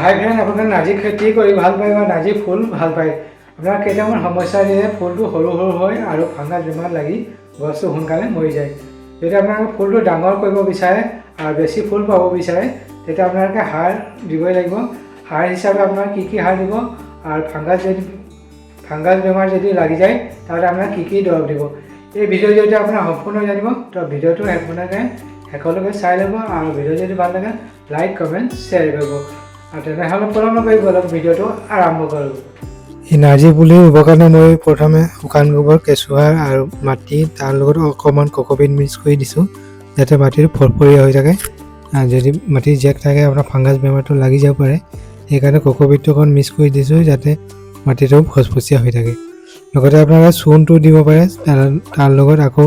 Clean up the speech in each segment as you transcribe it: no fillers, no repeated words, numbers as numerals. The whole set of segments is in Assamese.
হাই ফ্ৰেণ্ড, আপোনাৰ নাৰ্জী খেতি কৰি ভাল পায় বা নাৰ্জী ফুল ভাল পায়। আপোনাৰ কেইটামান সমস্যা দিয়ে ফুলটো সৰু সৰু হয় আৰু ফাংগাছ বেমাৰ লাগি গছটো সোনকালে মৰি যায়। যদি আপোনালোকে ফুলটো ডাঙৰ কৰিব বিচাৰে আৰু বেছি ফুল পাব বিচাৰে তেতিয়া আপোনালোকে সাৰ দিবই লাগিব। সাৰ হিচাপে আপোনাৰ কি সাৰ দিব আৰু ফাংগাছ বেমাৰ যদি লাগি যায় তাত আপোনাৰ কি দৰৱ দিব, এই ভিডিঅ' যদি আপোনাৰ সম্পূৰ্ণ জানিব তো ভিডিঅ'টো শেষলৈকে চাই ল'ব আৰু ভিডিঅ' যদি ভাল লাগে লাইক কমেণ্ট শ্বেয়াৰ কৰিব। আৰু তেনেহ'লে পলম নকৰি বলক ভিডিঅ'টো আৰম্ভ কৰোঁ। এই নাৰ্জী পুলি ৰুবৰ কাৰণে মই প্ৰথমে শুকান গোবৰ, কেঁচুসাৰ আৰু মাটি তাৰ লগত অকণমান কক'পিট মিক্স কৰি দিছোঁ যাতে মাটিটো ফৰফৰীয়া হৈ থাকে। যদি মাটি জেক থাকে আপোনাৰ ফাংগাছ বেমাৰটো লাগি যাব পাৰে, সেইকাৰণে কক'পিটটো অকণ মিক্স কৰি দিছোঁ যাতে মাটিটো ফচফচীয়া হৈ থাকে। লগতে আপোনালোকে চূণটো দিব পাৰে, তাৰ লগত আকৌ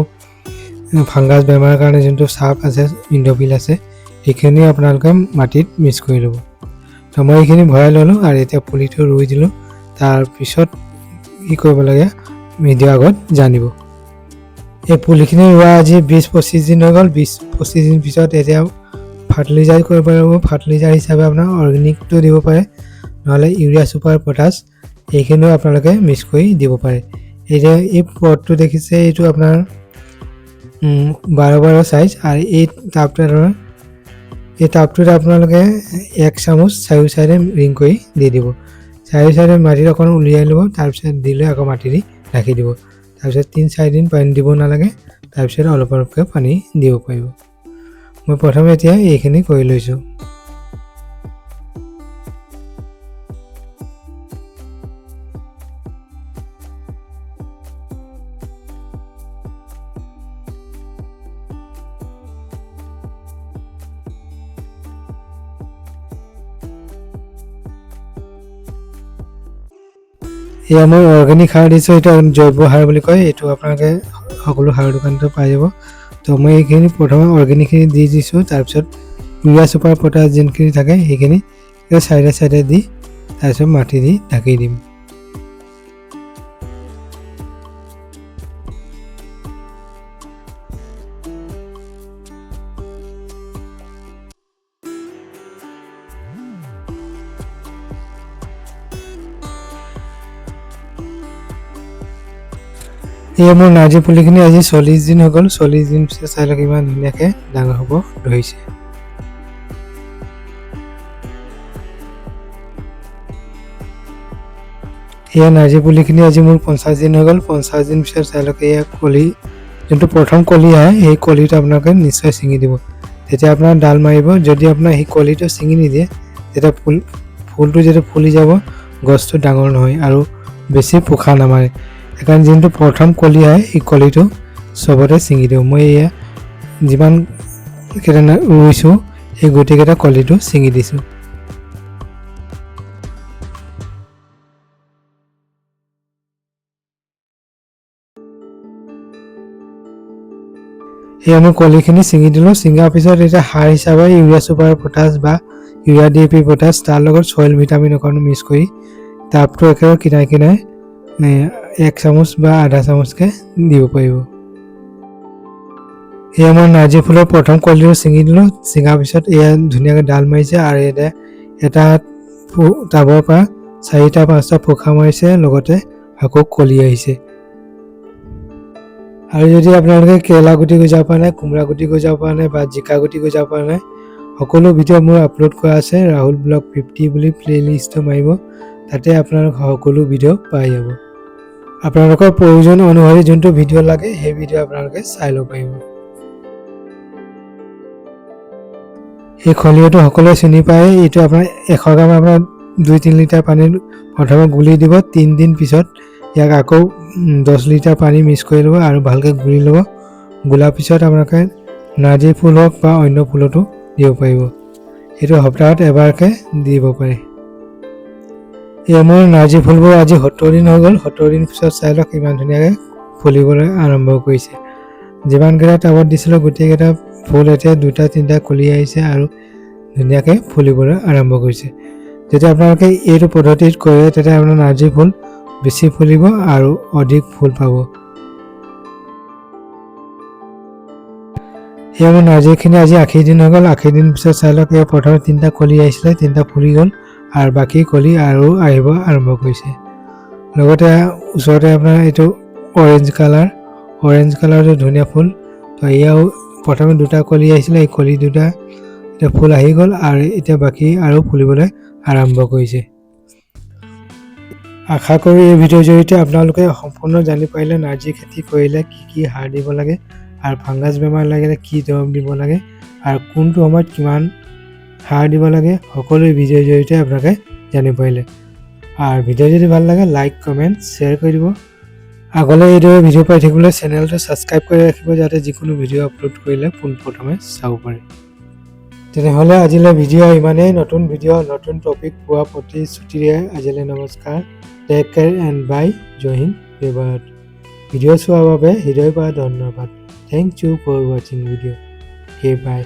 ফাংগাছ বেমাৰৰ কাৰণে যোনটো চাপ আছে, ইণ্ড'ফিল আছে, সেইখিনি আপোনালোকে মাটিত মিক্স কৰি ল'ব। তো মই এইখিনি ভৰাই ল'লোঁ আৰু এতিয়া পুলিটো ৰুই দিলোঁ। তাৰপিছত কি কৰিব লাগে ভিডিঅ' আগত জানিব। এই পুলিখিনি ৰোৱা আজি 20-25 দিন হৈ গ'ল। 20-25 দিন পিছত এতিয়া ফাৰ্টিলাইজাৰ কৰিব লাগিব। ফাৰ্টিলাইজাৰ হিচাপে আপোনাৰ অৰ্গেনিকটো দিব পাৰে, নহ'লে ইউৰিয়া ছুপাৰ পটাছ এইখিনিও আপোনালোকে মিক্স কৰি দিব পাৰে। এতিয়া এই পটটো দেখিছে, এইটো আপোনাৰ 12x12 চাইজ আৰু এই টাবটোত আপোনালোকে 1 চামুচ চাৰিও চাইডে ৰিং কৰি দি দিব। চাৰিও চাইডে মাটিত অকণ উলিয়াই ল'ব, তাৰপিছত দিলে আকৌ মাটি দি ঢাকি দিব। তাৰপিছত 3-4 দিন পানী দিব নালাগে, তাৰপিছত অলপ অলপকৈ পানী দিব পাৰিব। মই প্ৰথমে এতিয়া এইখিনি কৰি লৈছোঁ। এয়া মই অৰ্গেনিক সাৰ দিছোঁ, এইটো জৈৱ সাৰ বুলি কয়। এইটো আপোনালোকে সকলো সাৰৰ দোকানতে পাই যাব। তো মই এইখিনি প্ৰথমে অৰ্গেনিকখিনি দি দিছোঁ, তাৰপিছত ইউৰিয়া ছুপাৰ পটাছ যোনখিনি থাকে সেইখিনি চাইডে চাইডে দি তাৰপিছত মাটি দি ঢাকি দিম। এয়া মোৰ নাৰ্জী পুলিখিনি আজি 40 দিন হৈ গ'ল। 40 দিন পিছত চাই লওক ইমান ধুনীয়াকৈ ডাঙৰ হ'ব ধৰিছে। এয়া নাৰ্জী পুলিখিনি আজি মোৰ 50 দিন হৈ গ'ল। 50 দিন পিছত চাই লওক এয়া কলি, যোনটো প্ৰথম কলি আহে সেই কলিটো আপোনালোকে নিশ্চয় ছিঙি দিব, তেতিয়া আপোনাৰ ডাল মাৰিব। যদি আপোনাৰ সেই কলিটো ছিঙি নিদিয়ে তেতিয়া ফুলটো যেতিয়া ফুলি যাব গছটো ডাঙৰ নহয় আৰু বেছি পোখা নামাৰে। সেইকাৰণে যোনটো প্ৰথম কলি আহে সেই কলিটো চবতে ছিঙি দিওঁ। মই এয়া যিমান কেইটা ৰুইছোঁ সেই গোটেইকেইটা কলিটো ছিঙি দিছোঁ। এই আমি কলিখিনি ছিঙি দিলোঁ। ছিঙাৰ পিছত এতিয়া সাৰ হিচাপে ইউৰিয়া ছুপাৰ পটাছ বা ইউৰিয়া DAP পটাছ, তাৰ লগত চইল ভিটামিন অকণ মিক্স কৰি টাবটো একেবাৰে কিনাৰে কিনাৰে 1 চামুচ বা আধা চামুচকৈ দিব পাৰিব। এয়া মই নাৰ্জী ফুলৰ প্ৰথম কলিটো ছিঙি দিলোঁ। ছিঙাৰ পিছত এয়া ধুনীয়াকৈ ডাল মাৰিছে আৰু এটা টাবৰ পৰা 4-5টা পোখা মাৰিছে, লগতে আকৌ কলি আহিছে। আৰু যদি আপোনালোকে কেৰেলা গুটি গজাব পৰা নাই, কোমোৰা গুটি গজাব পৰা নাই বা জিকা গুটি গজাব পৰা নাই, সকলো ভিডিঅ' মোৰ আপলোড কৰা আছে। ৰাহুল ব্লগ 50 বুলি প্লে'লিষ্টটো মাৰিব, তাতে আপোনালোক সকলো ভিডিঅ' পাই যাব। আপোনালোকৰ প্ৰয়োজন অনুসৰি যোনটো ভিডিঅ' লাগে সেই ভিডিঅ' আপোনালোকে চাই ল'ব পাৰিব। এই খলিহৈটো সকলোৱে চিনি পায়। এইটো আপোনাৰ 100 গ্ৰাম আপোনাৰ 2-3 লিটাৰ পানীত প্ৰথমে গুলি দিব। 3 দিন পিছত ইয়াক আকৌ 10 লিটাৰ পানী মিক্স কৰি ল'ব আৰু ভালকৈ গুলি ল'ব। গুলাৰ পিছত আপোনালোকে নাৰ্জী ফুল হওক বা অন্য ফুলতো দিব পাৰিব। এইটো সপ্তাহত এবাৰকৈ দিব পাৰে। এয়া মোৰ নাৰ্জী ফুলবোৰ আজি 70 দিন হৈ গ'ল। 70 দিন পিছত চাই লওক ইমান ধুনীয়াকৈ ফুলিবলৈ আৰম্ভ কৰিছে। যিমানকেইটা টাবত দিছিলোঁ গোটেইকেইটা ফুল এতিয়া 2-3টা কলি আহিছে আৰু ধুনীয়াকৈ ফুলিবলৈ আৰম্ভ কৰিছে। যদি আপোনালোকে এইটো পদ্ধতিত কৰে তেতিয়া আপোনাৰ নাৰ্জী ফুল বেছি ফুলিব আৰু অধিক ফুল পাব। এয়া মোৰ নাৰ্জীখিনি আজি 80 দিন হৈ গ'ল। 80 দিন পিছত চাই লওক এয়া প্ৰথমে 3টা কলি আহিছিলে, 3টা ফুলি গ'ল আৰু বাকী কলি আৰু আহিব আৰম্ভ কৰিছে। লগতে ওচৰতে আপোনাৰ এইটো অৰেঞ্জ কালাৰটো ধুনীয়া ফুল। তো এয়াও প্ৰথমে দুটা কলি আহিছিলে, এই কলি দুটা এতিয়া ফুল আহি গ'ল আৰু এতিয়া বাকী আৰু ফুলিবলৈ আৰম্ভ কৰিছে। আশা কৰোঁ এই ভিডিঅ'ৰ জৰিয়তে আপোনালোকে সম্পূৰ্ণ জানি পাৰিলে নাৰ্জী খেতি কৰিলে কি সাৰ দিব লাগে আৰু ফাংগাছ বেমাৰ লাগিলে কি দৰৱ দিব লাগে আৰু কোনটো সময়ত কিমান সাৰ দিব লাগে, সকলো ভিডিঅ'ৰ জৰিয়তে আপোনালোকে জানিব পাৰিলে। আৰু ভিডিঅ' যদি ভাল লাগে লাইক কমেণ্ট শ্বেয়াৰ কৰি দিব। আগলৈ এইদৰে ভিডিঅ' পাই থাকিবলৈ চেনেলটো ছাবস্ক্ৰাইব কৰি ৰাখিব, যাতে যিকোনো ভিডিঅ' আপলোড কৰিলে পোনপ্ৰথমে চাব পাৰে। তেনেহ'লে আজিলৈ ভিডিঅ' ইমানেই। নতুন ভিডিঅ' নতুন টপিক পোৱা প্ৰতিশ্ৰুতিৰে আজিলৈ নমস্কাৰ। Take care and bye. জয় হিন্দ, জয় ভাৰত। ভিডিঅ' চোৱাৰ বাবে হৃদয়ৰ পৰা ধন্যবাদ। থেংক ইউ ফৰ ৱাচিং ভিডিঅ'। বাই।